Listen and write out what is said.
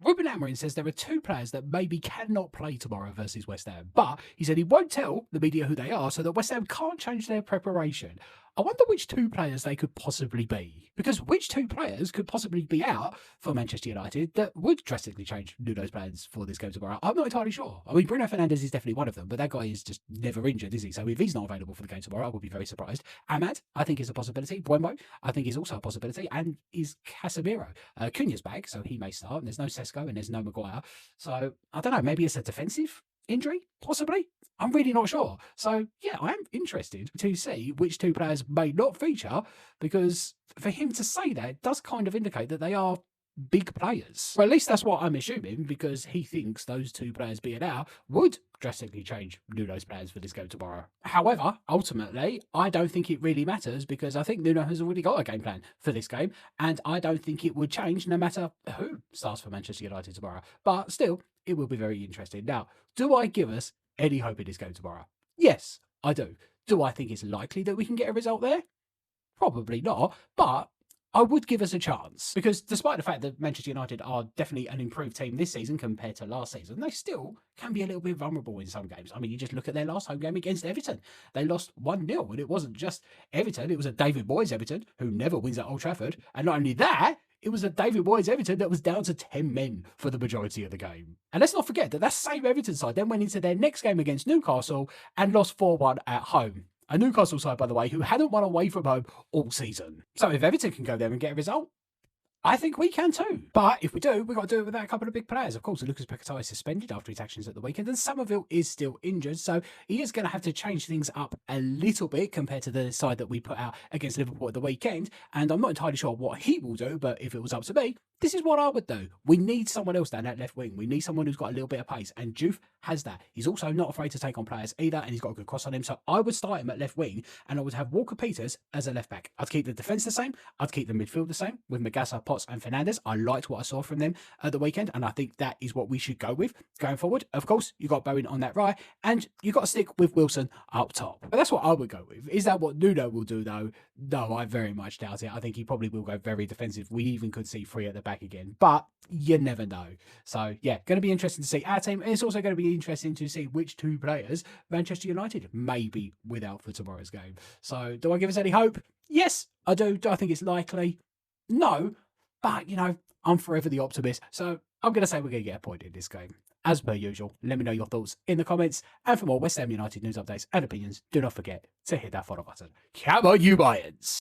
Ruben Amorim says there are two players that maybe cannot play tomorrow versus West Ham, but he said he won't tell the media who they are so that West Ham can't change their preparation. I wonder which two players they could possibly be. Because which two players could possibly be out for Manchester United that would drastically change Nuno's plans for this game tomorrow? I'm not entirely sure. I mean, Bruno Fernandes is definitely one of them, but that guy is just never injured, is he? So if he's not available for the game tomorrow, I would be very surprised. Ahmad, I think, is a possibility. Buemo, I think, is also a possibility. And is Casemiro. Cunha's back, so he may start. And there's no Sesko and there's no Maguire. So I don't know, maybe it's a defensive injury, possibly. I'm really not sure. So yeah, I am interested to see which two players may not feature, because for him to say that does kind of indicate that they are big players. Or at least that's what I'm assuming, because he thinks those two players being out would drastically change Nuno's plans for this game tomorrow. However, ultimately, I don't think it really matters, because I think Nuno has already got a game plan for this game, and I don't think it would change no matter who starts for Manchester United tomorrow. But still, it will be very interesting. Now, do I give us any hope in this game tomorrow? Yes, I do. Do I think it's likely that we can get a result there? Probably not, but I would give us a chance, because despite the fact that Manchester United are definitely an improved team this season compared to last season, they still can be a little bit vulnerable in some games. I mean, you just look at their last home game against Everton. They lost 1-0, and it wasn't just Everton, it was a David Moyes Everton who never wins at Old Trafford. And not only that, it was a David Moyes Everton that was down to 10 men for the majority of the game. And let's not forget that that same Everton side then went into their next game against Newcastle and lost 4-1 at home. A Newcastle side, by the way, who hadn't won away from home all season. So if Everton can go there and get a result, I think we can too. But if we do, we've got to do it without a couple of big players. Of course, Lucas Paquetá is suspended after his actions at the weekend, and Somerville is still injured, so he is going to have to change things up a little bit compared to the side that we put out against Liverpool at the weekend. And I'm not entirely sure what he will do, but if it was up to me, this is what I would do. We need someone else down that left wing. We need someone who's got a little bit of pace, and Juve has that. He's also not afraid to take on players either, and he's got a good cross on him. So I would start him at left wing, and I would have Walker Peters as a left back. I'd keep the defence the same. I'd keep the midfield the same with Magassa, Potts, and Fernandes. I liked what I saw from them at the weekend, and I think that is what we should go with going forward. Of course, you got Bowen on that right, and you got to stick with Wilson up top. But that's what I would go with. Is that what Nuno will do though? No, I very much doubt it. I think he probably will go very defensive. We even could see 3 at the back again, but you never know. So yeah, going to be interesting to see our team. It's also going to be interesting to see which two players Manchester United may be without for tomorrow's game. So do I give us any hope? Yes, I do. Do I think it's likely? No, but you know, I'm forever the optimist. So I'm going to say we're going to get a point in this game. As per usual, let me know your thoughts in the comments. And for more West Ham United news updates and opinions, do not forget to hit that follow button. Come on, you Lions!